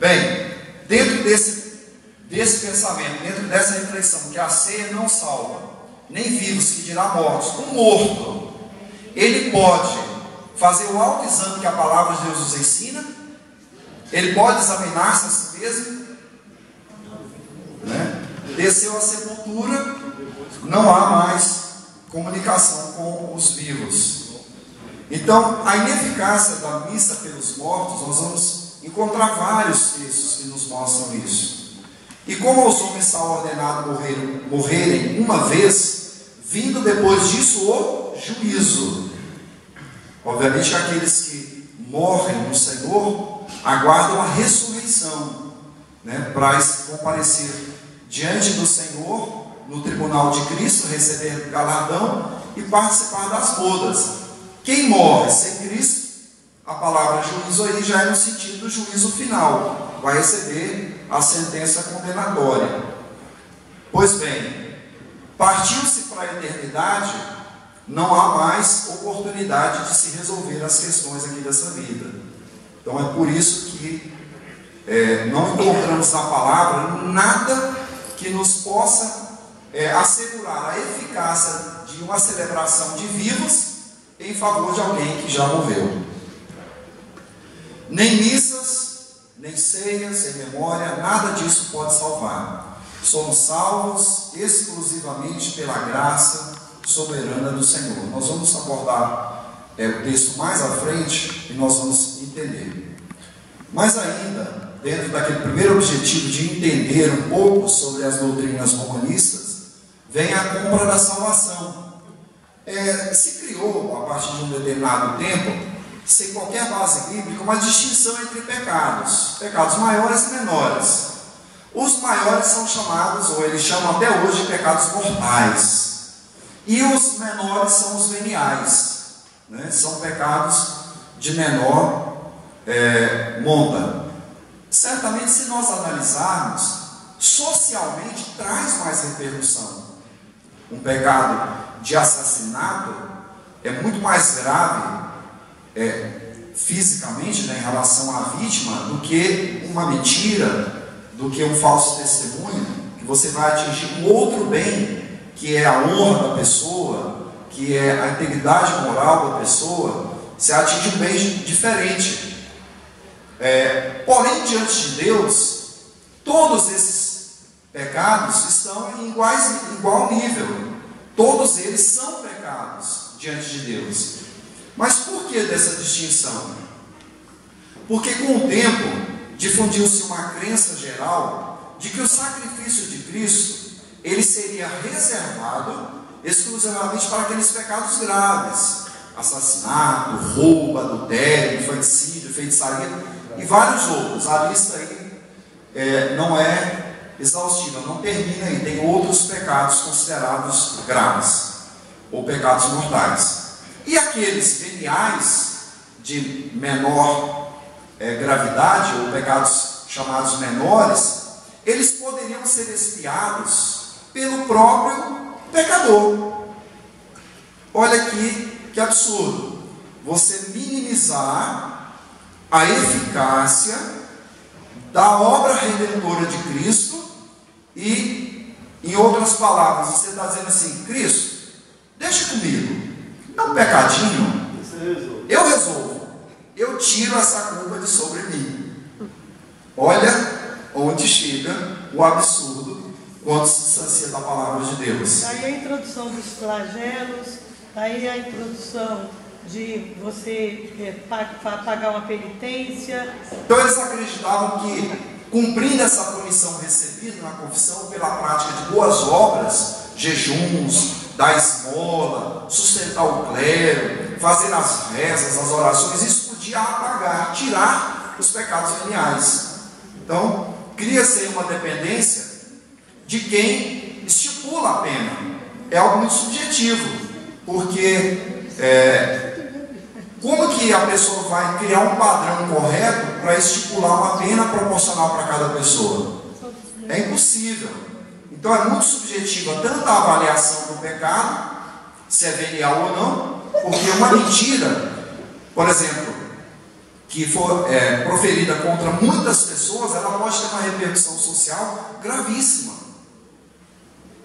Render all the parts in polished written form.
Bem, dentro desse pensamento, dentro dessa reflexão, que a ceia não salva, nem vivos, que dirá mortos, um morto, ele pode fazer o autoexame que a palavra de Deus nos ensina, ele pode examinar-se a si mesmo, né? Desceu à sepultura, não há mais comunicação com os vivos. Então, a ineficácia da missa pelos mortos, nós vamos encontrar vários textos que nos mostram isso. E como aos homens está ordenado morrerem uma vez, vindo depois disso o juízo. Obviamente, aqueles que morrem no Senhor aguardam a ressurreição, né, para comparecer diante do Senhor no tribunal de Cristo, receber galardão e participar das bodas. Quem morre sem Cristo, a palavra juízo aí já é no sentido do juízo final, vai receber a sentença condenatória. Pois bem, partiu-se para a eternidade, não há mais oportunidade de se resolver as questões aqui dessa vida. Então é por isso que não encontramos na palavra nada que nos possa assegurar a eficácia de uma celebração de vivos em favor de alguém que já morreu. Nem missas, nem ceias em memória, nada disso pode salvar. Somos salvos exclusivamente pela graça soberana do Senhor. Nós vamos abordar o texto mais à frente e nós vamos entender. Mas ainda, dentro daquele primeiro objetivo de entender um pouco sobre as doutrinas romanistas, vem a compra da salvação. Se criou, a partir de um determinado tempo, sem qualquer base bíblica, uma distinção entre pecados maiores e menores. Os maiores são chamados, ou eles chamam até hoje, de pecados mortais, e os menores são os veniais, né? São pecados de menor monta. Certamente, se nós analisarmos, socialmente traz mais repercussão. Um pecado de assassinato é muito mais grave fisicamente, né, em relação à vítima, do que uma mentira, do que um falso testemunho, que você vai atingir um outro bem, que é a honra da pessoa, que é a integridade moral da pessoa. Você atinge um bem diferente. Porém, diante de Deus, todos esses pecados estão em igual nível. Todos eles são pecados diante de Deus. Mas por que dessa distinção? Porque com o tempo difundiu-se uma crença geral de que o sacrifício de Cristo ele seria reservado exclusivamente para aqueles pecados graves: assassinato, roubo, adultério, infanticídio, feitiçaria e vários outros. A lista aí não é exaustiva, não termina aí. Tem outros pecados considerados graves ou pecados mortais. E aqueles veniais de menor gravidade, ou pecados chamados menores, eles poderiam ser expiados pelo próprio pecador. Olha aqui que absurdo, você minimizar a eficácia da obra redentora de Cristo e, em outras palavras, você está dizendo assim: Cristo, deixa comigo, é um pecadinho, eu resolvo, eu tiro essa culpa de sobre mim. Olha onde chega o absurdo quando se distancia da palavra de Deus. Aí a introdução dos flagelos, aí a introdução de você pagar uma penitência. Então eles acreditavam que, cumprindo essa comissão recebida na confissão pela prática de boas obras, jejuns, dar esmola, sustentar o clero, fazer as rezas, as orações, isso podia apagar, tirar os pecados veniais. Então, cria-se uma dependência de quem estipula a pena. É algo muito subjetivo, porque como que a pessoa vai criar um padrão correto para estipular uma pena proporcional para cada pessoa? É impossível. Então é muito subjetiva tanto a avaliação do pecado, se é venial ou não, porque uma mentira, por exemplo, que for proferida contra muitas pessoas, ela pode ter uma repercussão social gravíssima.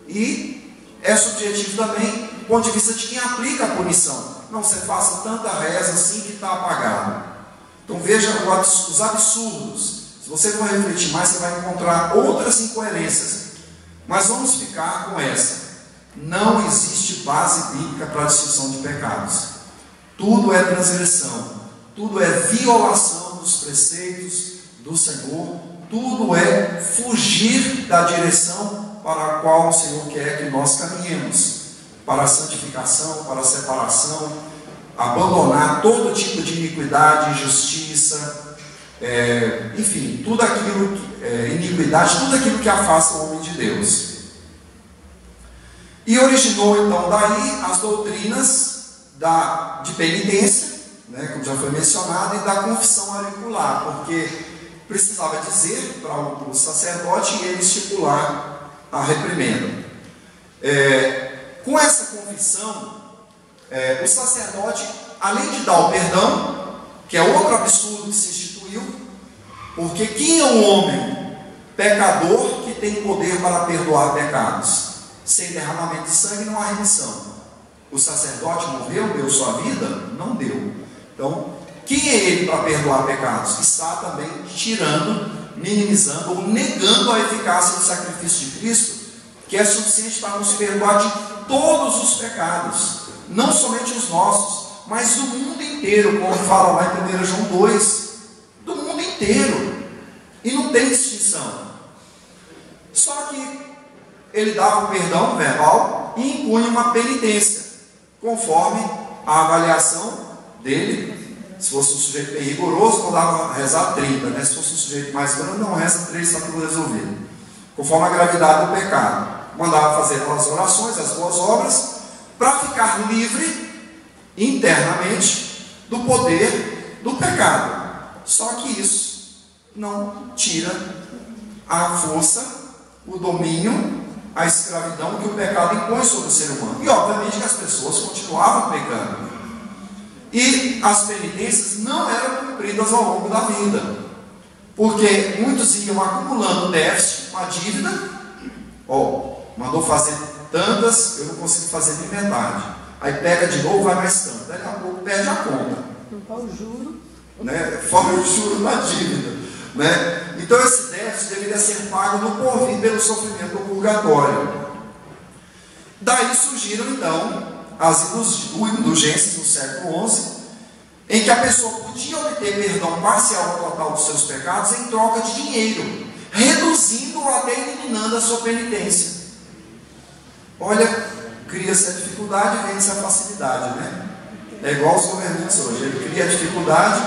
E é subjetivo também do ponto de vista de quem aplica a punição. Não, você faça tanta reza assim que está apagado. Então veja os absurdos. Se você for refletir mais, você vai encontrar outras incoerências. Mas vamos ficar com essa. Não existe base bíblica para a distinção de pecados. Tudo é transgressão. Tudo é violação dos preceitos do Senhor. Tudo é fugir da direção para a qual o Senhor quer que nós caminhemos. Para a santificação, para a separação. Abandonar todo tipo de iniquidade, injustiça. Enfim, tudo aquilo iniquidade, tudo aquilo que afasta o homem de Deus. E originou então daí as doutrinas de penitência, né, como já foi mencionado, e da confissão auricular, porque precisava dizer para o sacerdote e ele estipular a reprimenda. Com essa confissão, o sacerdote, além de dar o perdão, que é outro absurdo que se instituiu, porque quem é um homem pecador que tem poder para perdoar pecados? Sem derramamento de sangue não há remissão. O sacerdote morreu, deu sua vida? Não deu. Então, quem é ele para perdoar pecados? Está também tirando, minimizando ou negando a eficácia do sacrifício de Cristo, que é suficiente para nos perdoar de todos os pecados, não somente os nossos, mas do mundo inteiro, como fala lá em 1 João 2, do mundo inteiro, e não tem distinção. Só que ele dava o perdão verbal e impunha uma penitência, conforme a avaliação dele. Se fosse um sujeito bem rigoroso, mandava rezar 30, né? Se fosse um sujeito mais grande, não, reza 3, está tudo resolvido. Conforme a gravidade do pecado. Mandava fazer as orações, as boas obras, para ficar livre internamente do poder do pecado. Só que isso não tira a força, o domínio, a escravidão que o pecado impõe sobre o ser humano. E obviamente que as pessoas continuavam pecando. E as penitências não eram cumpridas ao longo da vida. Porque muitos iam acumulando déficit, uma dívida. Mandou fazer tantas, eu não consigo fazer nem metade. Aí pega de novo, vai mais tanto. Daqui a pouco perde a conta. Fora o juro. Né? Fora o juro da dívida. Né? Então esse déficit deveria ser pago no porvir pelo sofrimento do purgatório. Daí surgiram então as indulgências no século XI, em que a pessoa podia obter perdão parcial ou total dos seus pecados em troca de dinheiro, reduzindo ou até eliminando a sua penitência. Olha, cria-se a dificuldade e vence a facilidade, né? É igual os governantes hoje, ele cria a dificuldade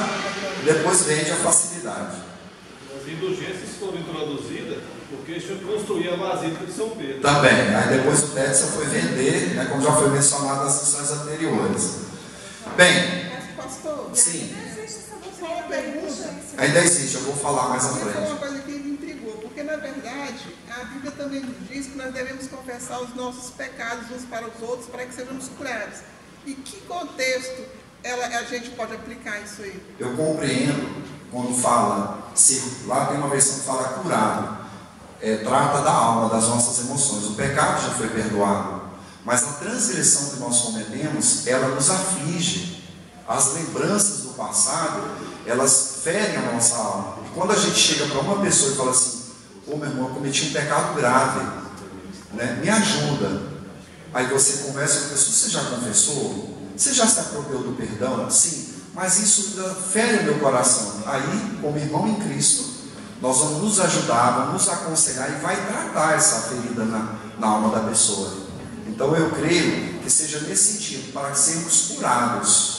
e depois vende a facilidade. As indulgências foram introduzidas porque deixou de construir a Basílica de São Pedro. Também, aí depois o Tétio foi vender, né, como já foi mencionado nas lições anteriores. Bem, mas, pastor, sim, só uma pergunta. ainda existe, eu vou falar mais à Isso é frente. uma coisa que me intrigou, porque na verdade a Bíblia também diz que nós devemos confessar os nossos pecados uns para os outros para que sejamos curados. Em que contexto a gente pode aplicar isso aí? Eu compreendo quando fala, lá tem uma versão que fala curado, trata da alma, das nossas emoções. O pecado já foi perdoado, mas a transgressão que nós cometemos, ela nos aflige. As lembranças do passado, elas ferem a nossa alma. E quando a gente chega para uma pessoa e fala assim: meu irmão, eu cometi um pecado grave, né? Me ajuda. Aí você conversa com a pessoa: você já confessou? Você já se apropriou do perdão? Sim, mas isso fere o meu coração. Aí, como irmão em Cristo, nós vamos nos ajudar, vamos nos aconselhar e vai tratar essa ferida na alma da pessoa. Então eu creio que seja nesse sentido, para sermos curados,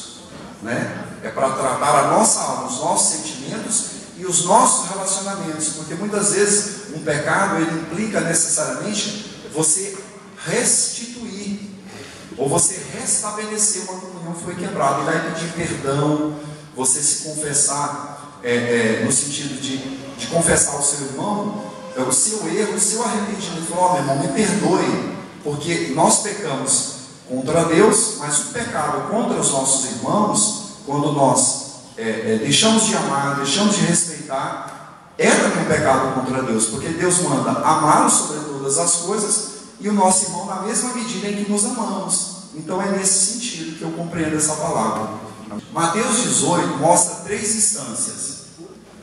né? É para tratar a nossa alma, os nossos sentimentos e os nossos relacionamentos, porque muitas vezes um pecado ele implica necessariamente você restituir ou você restabelecer uma comunhão que foi quebrada. E vai pedir perdão, você se confessar no sentido de confessar ao seu irmão o seu erro, o seu arrependimento. Falar: meu irmão, me perdoe, porque nós pecamos contra Deus, mas o pecado contra os nossos irmãos, quando nós deixamos de amar, deixamos de respeitar, é também um pecado contra Deus, porque Deus manda amá-lo sobre todas as coisas e o nosso irmão na mesma medida em que nos amamos. Então é nesse sentido que eu compreendo essa palavra. Mateus 18 mostra 3 instâncias.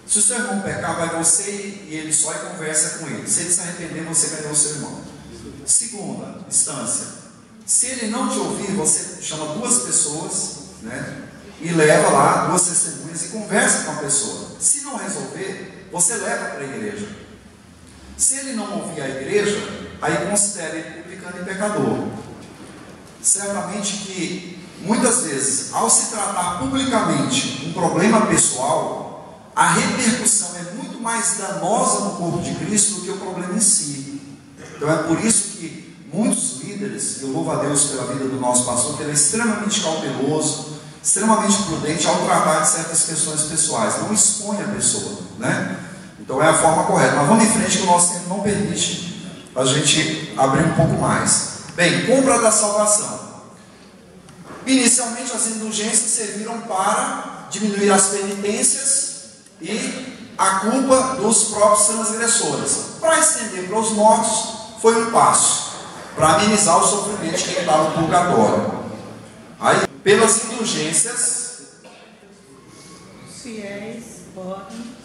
Se o seu irmão pecar, vai você e ele só e conversa com ele. Se ele se arrepender, você ganhou o seu irmão. Segunda instância, se ele não te ouvir, você chama 2 pessoas, né, e leva lá 2 testemunhas e conversa com a pessoa. Se não resolver, você leva para a igreja. Se ele não ouvir a igreja, aí considera ele publicano e pecador. Certamente que muitas vezes, ao se tratar publicamente um problema pessoal, a repercussão é muito mais danosa no corpo de Cristo do que o problema em si. Então é por isso que muitos líderes, eu louvo a Deus pela vida do nosso pastor, que ele é extremamente cauteloso, extremamente prudente ao tratar de certas questões pessoais, não expõe a pessoa, né? Então é a forma correta. Mas vamos em frente, que o nosso tempo não permite a gente abrir um pouco mais. Bem, compra da salvação. Inicialmente as indulgências serviram para diminuir as penitências e a culpa dos próprios transgressores. Para estender para os mortos, foi um passo para amenizar o sofrimento de quem está no purgatório. Aí, pelas indulgências, os fiéis podem.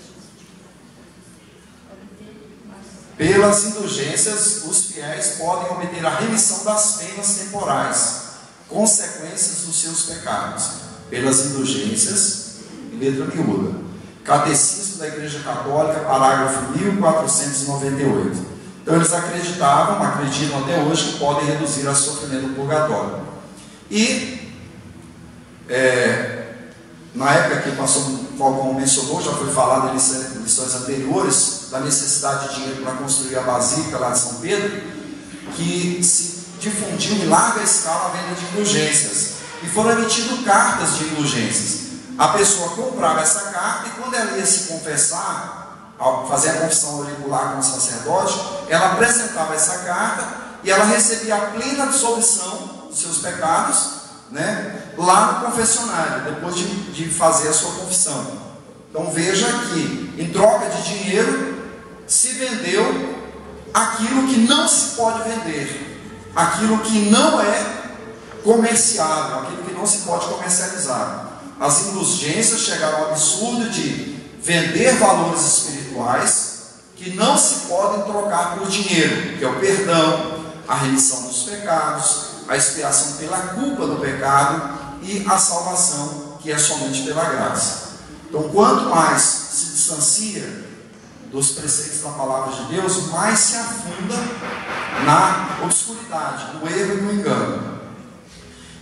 Pelas indulgências, os fiéis podem obter a remissão das penas temporais, consequências dos seus pecados. Pelas indulgências, letra miúda. Catecismo da Igreja Católica, parágrafo 1498. Então eles acreditam até hoje que podem reduzir o sofrimento do purgatório. E na época que o pastor Falcão mencionou, já foi falado em lições anteriores, da necessidade de dinheiro para construir a Basílica lá de São Pedro, que se difundiu em larga escala a venda de indulgências. E foram emitidas cartas de indulgências. A pessoa comprava essa carta e quando ela ia se confessar, ao fazer a confissão auricular com o sacerdote, ela apresentava essa carta e ela recebia a plena absolvição dos seus pecados, né, lá no confessionário, depois de fazer a sua confissão. Então veja que, em troca de dinheiro, se vendeu aquilo que não se pode vender, aquilo que não é comerciável, aquilo que não se pode comercializar. As indulgências chegaram ao absurdo de vender valores espirituais que não se podem trocar por dinheiro, que é o perdão, a remissão dos pecados, a expiação pela culpa do pecado e a salvação, que é somente pela graça. Então, quanto mais se distancia dos preceitos da palavra de Deus, mais se afunda na obscuridade, no erro e no engano.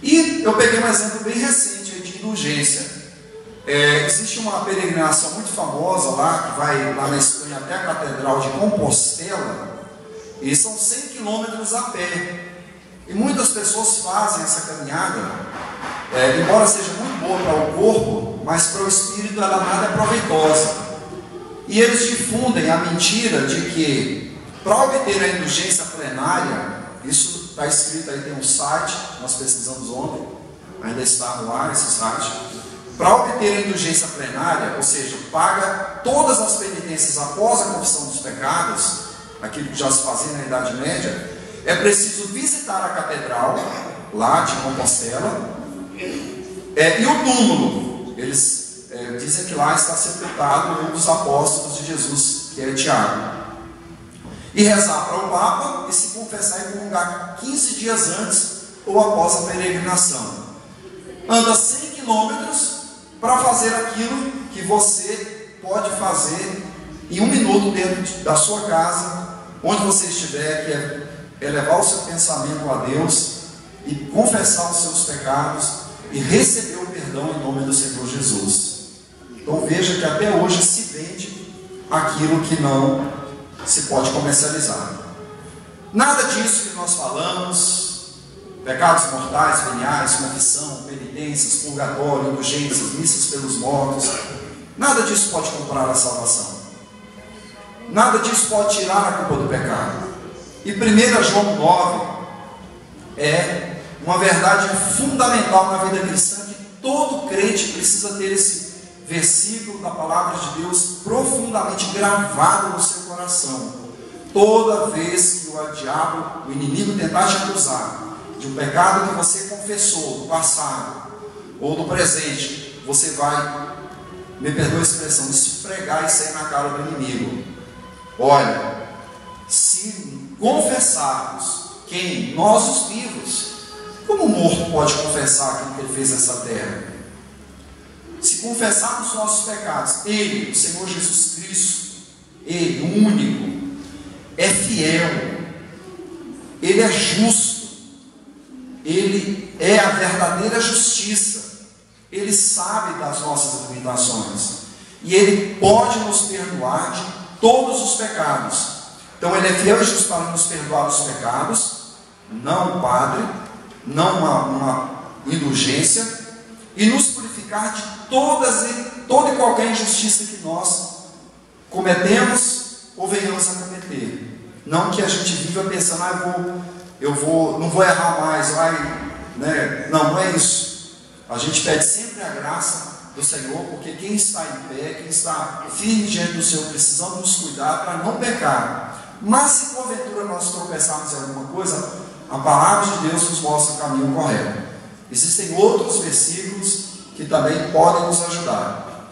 E eu peguei um exemplo bem recente aí de indulgência. Existe uma peregrinação muito famosa lá, que vai lá na Espanha até a Catedral de Compostela, e são 100 quilômetros a pé. E muitas pessoas fazem essa caminhada, embora seja muito boa para o corpo, mas para o espírito ela nada é proveitosa. E eles difundem a mentira de que, para obter a indulgência plenária, isso está escrito aí, tem um site, nós pesquisamos ontem, ainda está no ar esse site. Para obter a indulgência plenária, ou seja, paga todas as penitências após a confissão dos pecados, aquilo que já se fazia na Idade Média, é preciso visitar a catedral, lá de Compostela, e o túmulo. Eles dizem que lá está sepultado um dos apóstolos de Jesus, que é Tiago. E rezar para o Papa e se confessar e comungar 15 dias antes ou após a peregrinação. Anda 100 quilômetros para fazer aquilo que você pode fazer em 1 minuto dentro da sua casa, onde você estiver, que é elevar o seu pensamento a Deus e confessar os seus pecados e receber o perdão em nome do Senhor Jesus. Então veja que até hoje se vende aquilo que não se pode comercializar. Nada disso que nós falamos, pecados mortais, veniais, confissão, penitências, purgatório, indulgências, missas pelos mortos, nada disso pode comprar a salvação. Nada disso pode tirar a culpa do pecado. E 1 João 9 é uma verdade fundamental na vida cristã, que todo crente precisa ter esse versículo da palavra de Deus profundamente gravado no seu coração. Toda vez que o diabo, o inimigo, tentar te acusar de um pecado que você confessou do passado ou do presente, você vai, me perdoa a expressão, esfregar e sair na cara do inimigo. Olha, se confessarmos quem? Nós os vivos. Como o morto pode confessar aquilo que ele fez nessa terra? Se confessarmos nossos pecados, Ele, o Senhor Jesus Cristo, Ele, o único, é fiel, Ele é justo, Ele é a verdadeira justiça, Ele sabe das nossas limitações, e Ele pode nos perdoar de todos os pecados. Então Ele é fiel e justo para nos perdoar os pecados, não um padre, não uma indulgência, e nos purificar de toda e qualquer injustiça que nós cometemos ou venhamos a cometer. Não que a gente viva pensando, não vou errar mais, né? Não é isso. A gente pede sempre a graça do Senhor, porque quem está em pé, quem está firme diante do Senhor, precisamos nos cuidar para não pecar. Mas se porventura nós tropeçarmos em alguma coisa, a palavra de Deus nos mostra o caminho correto. Existem outros versículos que também podem nos ajudar.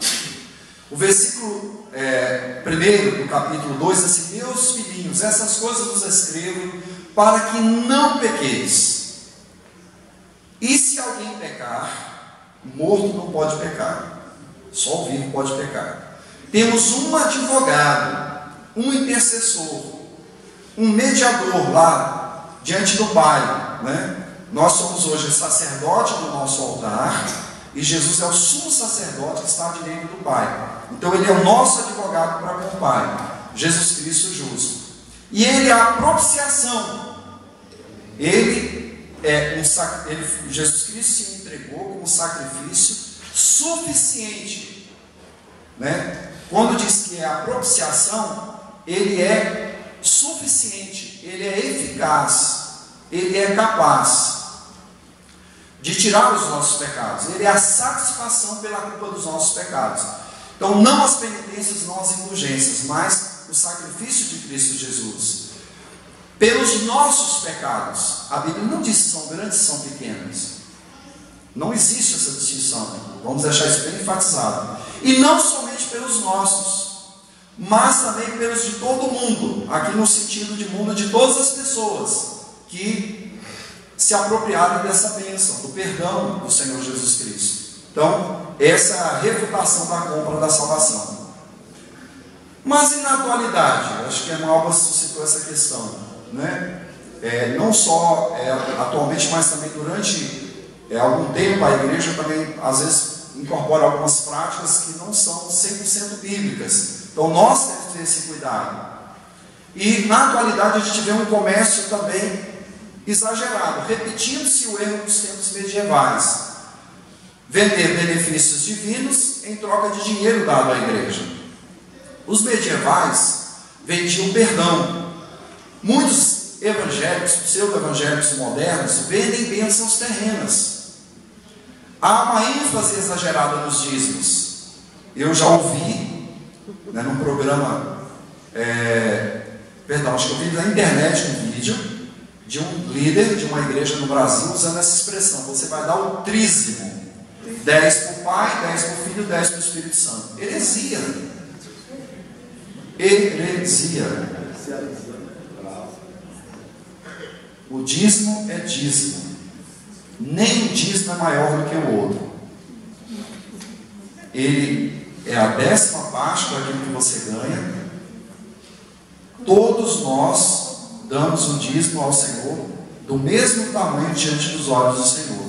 O versículo 1 do capítulo 2 diz assim: meus filhinhos, essas coisas vos escrevo para que não pequeis. E se alguém pecar, o morto não pode pecar, só o vivo pode pecar. Temos um advogado, um intercessor, um mediador lá diante do Pai, né? Nós somos hoje sacerdote do nosso altar, e Jesus é o sumo sacerdote que está à direita do Pai. Então Ele é o nosso advogado para com o Pai, Jesus Cristo justo. E Ele é a propiciação. Jesus Cristo se entregou como sacrifício suficiente, né? Quando diz que é a propiciação, Ele é suficiente, Ele é eficaz, Ele é capaz de tirar os nossos pecados. Ele é a satisfação pela culpa dos nossos pecados. Então, não as penitências, não as indulgências, mas o sacrifício de Cristo Jesus pelos nossos pecados. A Bíblia não diz se são grandes ou são pequenos. Não existe essa distinção. Vamos deixar isso bem enfatizado. E não somente pelos nossos, mas também pelos de todo mundo. Aqui no sentido de mundo de todas as pessoas que se apropriaram dessa bênção, do perdão do Senhor Jesus Cristo. Então, essa é a refutação da compra da salvação. Mas e na atualidade? Acho que a Malva suscitou essa questão, né? Não só atualmente, mas também durante algum tempo a igreja também às vezes incorpora algumas práticas que não são 100% bíblicas. Então nós temos que ter esse cuidado. E na atualidade a gente vê um comércio também exagerado, repetindo-se o erro dos tempos medievais: vender benefícios divinos em troca de dinheiro dado à igreja. Os medievais vendiam perdão. Muitos evangélicos, pseudo-evangélicos modernos, vendem bênçãos terrenas. Há uma ênfase exagerada nos dízimos. Eu já ouvi, né, num programa, acho que eu vi na internet um vídeo de um líder de uma igreja no Brasil usando essa expressão: você vai dar o trízimo, 10 para o Pai, 10 para o Filho, 10 para o Espírito Santo. Heresia. O dízimo é dízimo. Nem um dízimo é maior do que o outro. Ele é a 10ª parte daquilo que você ganha. Todos nós damos um dízimo ao Senhor do mesmo tamanho diante dos olhos do Senhor.